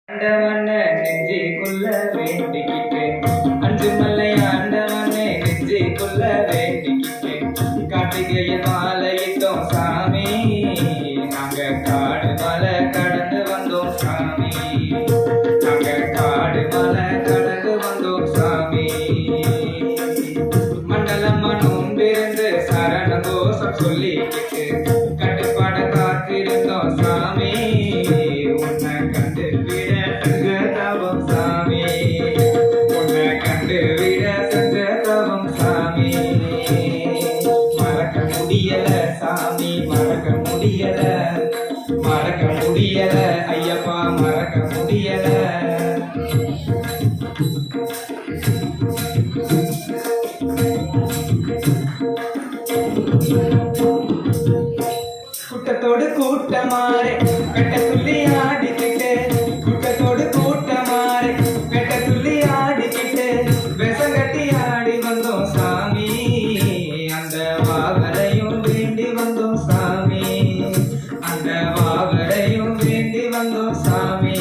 ஆண்டவன நெஞ்சுக்குள்ள வேண்டிக்கிட்டு அஞ்சு மலை ஆண்டவனே நெஞ்சுக்குள்ள வேண்டிக்கிட்டு கார்த்திகையில் மாலையிட்டோம் சாமி. நாங்க காடு மலை கடந்து வந்தோம் சாமி. நாங்க காடு மலை கடந்து வந்தோம் சாமி. மண்டலம்மா நோம்பிருந்து சரண கோஷம் சொல்லிக்கிட்டு கட்டுப்பாட காத்திருந்தோம் சாமி. உன்னை கண்டு விட செஞ்ச தவம் சாமி. உன்னை கண்டு விட செஞ்ச தவம் சாமி. மறக்க முடியல சாமி, மறக்க முடியல, மறக்க முடியல ஐயப்பா, மறக்க முடியல. கூட்டத்தோடு கூட்டமாறு கட்ட துள்ளி ஆடிக்கிட்டு, கூட்டத்தோடு கூட்டமாறு கட்ட துள்ளி ஆடிக்கிட்டு விசங்கட்டி ஆடி வந்தோம் சாமி. அந்த வாகரையும் வேண்டி வந்தோம் சாமி. அந்த வாகரையும் வேண்டி வந்தோம் சாமி.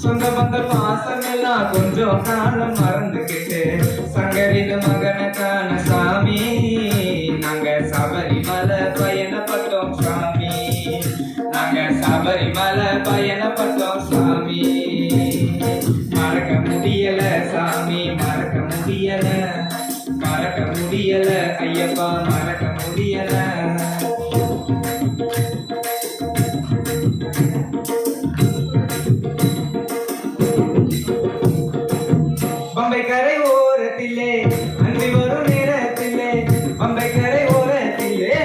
சொந்த பந்த பாசம் எல்லாம் கொஞ்சம் காலம் மறந்துக்கிட்டு சங்கரித மகனுக்கான சாமி. நாங்க சபரிமலை பயணப்பட்டோம் சாமி. நாங்க சபரிமலை பயணப்பட்டோம் சாமி. மறக்க முடியல சாமி, மறக்க முடியல, மறக்க முடியல ஐயப்பா, மறக்க முடியல. பம்பை கரை ஓரத்திலே அன்றி வரும் நேரத்திலே, பம்பை கரை ஓரத்திலே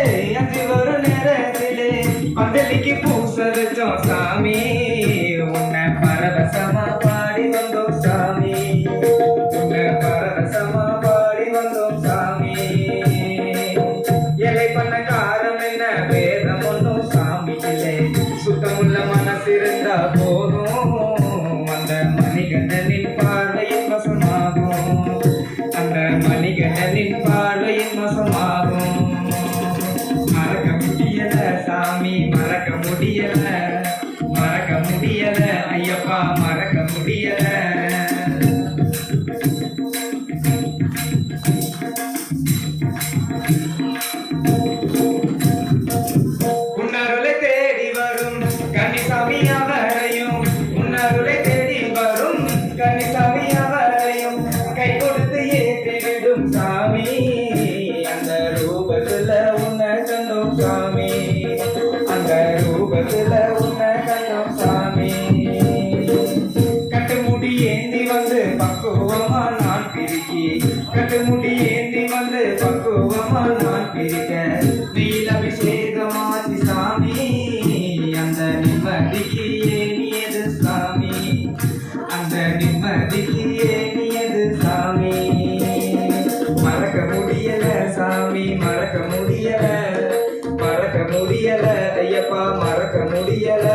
அன்றி வரும் நேரத்திலே பந்தலிக்கு பூச வச்சோம் சாமி. உன்னை பரவசமா பாடி வந்தோம் சாமி. உன்னை பரவசமா பாடி வந்தோம் சாமி. எலை பண்ண காரம் என்ன வேதம் ஒன்றும் சாமி இல்லை, சுத்தமுள்ள மனசு இருந்தா போதும். அந்த மணிகண்டனின் பார்வையின் வசமாகும். அந்த மணிகண்டனின் பார்வையின் வசமாகும். மறக்க முடியல சாமி, மறக்க முடியல, மறக்க முடியல ஐயப்பா, மறக்க முடியல. உன்னருளை தேடி வரும் கன்னிசாமி அவரையும், உன்னருளை தேடி வரும் கன்னிசாமி அவரையும் கை கொடுத்து ஏற்றிவிடும் சாமி. அந்த ரூபத்துல உன்னை கண்டோம் சாமி. அந்த ரூபத்துல உன்னை கண்டோம் சாமி. கட்டுமுடி ஏந்தி வந்து பக்குவமா நான் பிரிக்கி, கட்டுமுடி ஏந்தி வந்து பக்குவமா நான் பிரிக்க நீல அபிஷேகமாச்சி சாமி. அந்த நிம்மதிக்கு ஏனியது சாமி. அந்த நிம்மதிக்கு ஏனியது சாமி. மறக்க முடியல சாமி, மறக்க முடியல, மறக்க முடியல ஐயப்பா, மறக்க முடியல.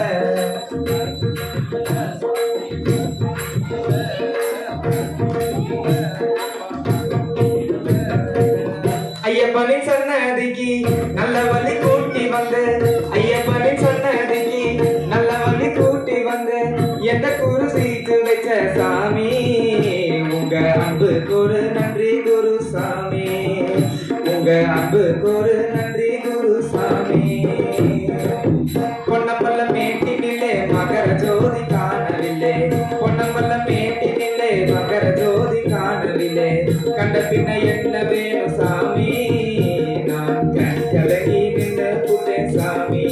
ஐயப்பனின் சன்னதிக்கு நல்ல வழி கூட்டி வந்து, ஐயப்பனின் சன்னதிக்கு நல்ல வழி கூட்டி வந்து எந்த குரு சீட்டு வச்ச சாமி. உங்க அன்புக்கு ஒரு நன்றி குரு சாமி. உங்க அன்புக்கு ஒரு நன்றி குரு சாமி. பொன்னம்பல மேட்டினிலே மகர ஜோதி காணவில்லை. பொன்னம்பல மேட்டினிலே மகர ஜோதி காணவில்லை. கண்ட பின்ன என்ன வேணும் சாமி. நான் கலகி நின்ற புட்டேன் சாமி.